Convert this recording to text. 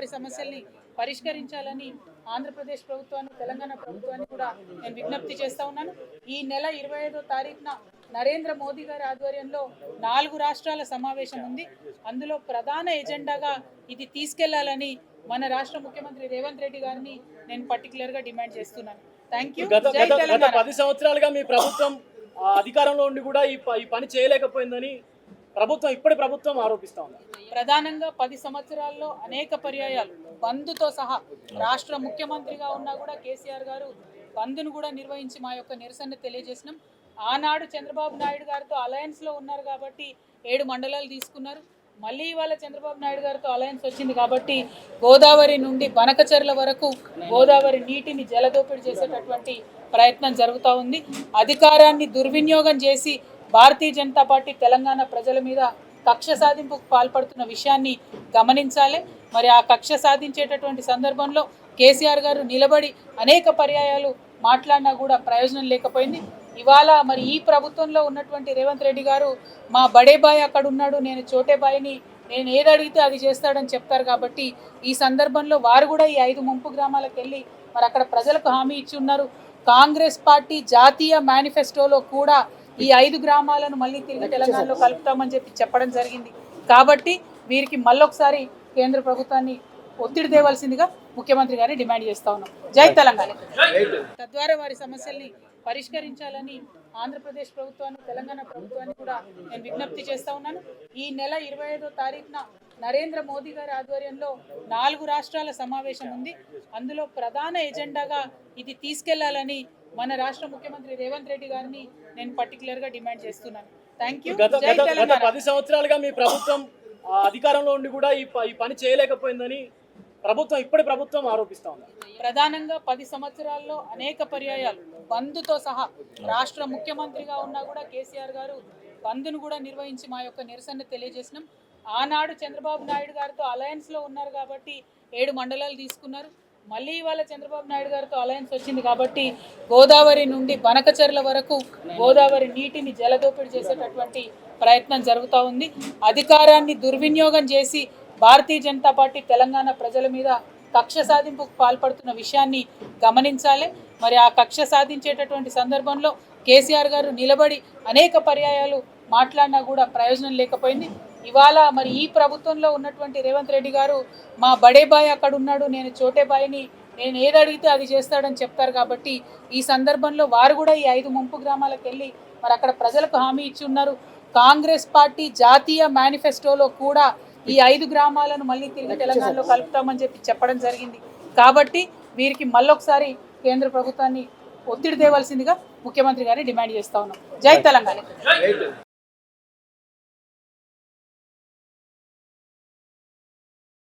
వారి సమస్యల్ని పరిష్కరించాలని ఆంధ్రప్రదేశ్ ప్రభుత్వాన్ని తెలంగాణ ప్రభుత్వాన్ని కూడా నేను విజ్ఞప్తి చేస్తా ఉన్నాను. ఈ నెల 25వ తారీఖున నరేంద్ర మోదీ గారి ఆధ్వర్యంలో 4 రాష్ట్రాల సమావేశం ఉంది. అందులో ప్రధాన ఎజెండాగా ఇది తీసుకెళ్లాలని మన రాష్ట్ర ముఖ్యమంత్రి రేవంత్ రెడ్డి గారిని నేను పర్టికులర్ గా డిమాండ్ చేస్తున్నాను. Thank you. గత 10 సంవత్సరాలుగా మీ ప్రభుత్వం అధికారంలో ఉండి కూడా ఈ పని చేయలేకపోయిందని ఇప్పటి ప్రభుత్వం ఆరోపిస్తా ఉంది. ప్రధానంగా 10 సంవత్సరాల్లో అనేక పర్యాయాలు బంద్తో సహా రాష్ట్ర ముఖ్యమంత్రిగా ఉన్నా కూడా కేసీఆర్ గారు బంద్ను కూడా నిర్వహించి మా యొక్క నిరసన తెలియజేసినాం. ఆనాడు చంద్రబాబు నాయుడు గారితో అలయన్స్ లో ఉన్నారు కాబట్టి 7 మండలాలు తీసుకున్నారు. మళ్ళీ ఇవాళ చంద్రబాబు నాయుడు గారితో అలయన్స్ వచ్చింది కాబట్టి గోదావరి నుండి బనకచెర్ల వరకు గోదావరి నీటిని జలదోపిడి చేసేటటువంటి ప్రయత్నం జరుగుతూ ఉంది. అధికారాన్ని దుర్వినియోగం చేసి భారతీయ జనతా పార్టీ తెలంగాణ ప్రజల మీద కక్ష సాధింపుకు పాల్పడుతున్న విషయాన్ని గమనించాలి. మరి ఆ కక్ష సాధించేటటువంటి సందర్భంలో కేసీఆర్ గారు నిలబడి అనేక పర్యాయాలు మాట్లాడినా కూడా ప్రయోజనం లేకపోయింది. ఇవాళ మరి ఈ ప్రభుత్వంలో ఉన్నటువంటి రేవంత్ రెడ్డి గారు మా బడే బాయ్ అక్కడ ఉన్నాడు, నేను చోటే బాయ్ని, నేను ఏది అడిగితే అది చేస్తాడని చెప్తారు. కాబట్టి ఈ సందర్భంలో వారు కూడా ఈ 5 ముంపు గ్రామాలకు వెళ్ళి మరి అక్కడ ప్రజలకు హామీ ఇచ్చి ఉన్నారు. కాంగ్రెస్ పార్టీ జాతీయ మేనిఫెస్టోలో కూడా ఈ 5 గ్రామాలను మళ్ళీ తిరిగి తెలంగాణలో కలుపుతామని చెప్పడం జరిగింది. కాబట్టి వీరికి మళ్ళొకసారి కేంద్ర ప్రభుత్వాన్ని ఒత్తిడి తేవాల్సిందిగా ముఖ్యమంత్రి గారిని డిమాండ్ చేస్తా ఉన్నాం. జై తెలంగాణ. తద్వారా వారి సమస్యల్ని పరిష్కరించాలని ఆంధ్రప్రదేశ్ ప్రభుత్వాన్ని తెలంగాణ ప్రభుత్వాన్ని కూడా నేను విజ్ఞప్తి చేస్తా ఉన్నాను. ఈ నెల 25వ తారీఖున నరేంద్ర మోదీ గారి ఆధ్వర్యంలో 4 రాష్ట్రాల సమావేశం ఉంది. అందులో ప్రధాన ఎజెండాగా ఇది తీసుకెళ్లాలని మన రాష్ట్ర ముఖ్యమంత్రి రేవంత్ రెడ్డి గారిని నేను పర్టికులర్ గా డిమాండ్ చేస్తున్నాను. Thank you. గత 10 సంవత్సరాలుగా మీ ప్రభుత్వం అధికారంలో ఉండి కూడా ఈ పని చేయలేకపోయిందని ఇప్పటి ప్రభుత్వం ఆరోపిస్తా ఉంది. ప్రధానంగా 10 సంవత్సరాల్లో అనేక పర్యాయాలు బంద్తో సహా రాష్ట్ర ముఖ్యమంత్రిగా ఉన్నా కూడా కేసీఆర్ గారు బంద్ను కూడా నిర్వహించి మా యొక్క నిరసన తెలియజేసినాం. ఆనాడు చంద్రబాబు నాయుడు గారితో అలయన్స్ లో ఉన్నారు కాబట్టి 7 మండలాలు తీసుకున్నారు. మళ్ళీ ఇవాళ చంద్రబాబు నాయుడు గారితో అలయన్స్ వచ్చింది కాబట్టి గోదావరి నుండి బనకచెర్ల వరకు గోదావరి నీటిని జలదోపిడి చేసేటటువంటి ప్రయత్నం జరుగుతూ ఉంది. అధికారాన్ని దుర్వినియోగం చేసి భారతీయ జనతా పార్టీ తెలంగాణ ప్రజల మీద కక్ష సాధింపుకు పాల్పడుతున్న విషయాన్ని గమనించాలి. మరి ఆ కక్ష సాధించేటటువంటి సందర్భంలో కేసీఆర్ గారు నిలబడి అనేక పర్యాయాలు మాట్లాడినా కూడా ప్రయోజనం లేకపోయింది. ఇవాళ మరి ఈ ప్రభుత్వంలో ఉన్నటువంటి రేవంత్ రెడ్డి గారు మా బడే బాయ్ అక్కడ ఉన్నాడు, నేను చోటే బాయ్ని, నేను ఏది అడిగితే అది చేస్తాడని చెప్తారు. కాబట్టి ఈ సందర్భంలో వారు కూడా ఈ 5 ముంపు గ్రామాలకు వెళ్ళి మరి అక్కడ ప్రజలకు హామీ ఇచ్చి ఉన్నారు. కాంగ్రెస్ పార్టీ జాతీయ మేనిఫెస్టోలో కూడా ఈ 5 గ్రామాలను మళ్ళీ తిరిగి తెలంగాణలో కలుపుతామని చెప్పడం జరిగింది. కాబట్టి వీరికి మళ్ళొకసారి కేంద్ర ప్రభుత్వాన్ని ఒత్తిడి తేవాల్సిందిగా ముఖ్యమంత్రి గారిని డిమాండ్ చేస్తా ఉన్నాం. జై తెలంగాణ.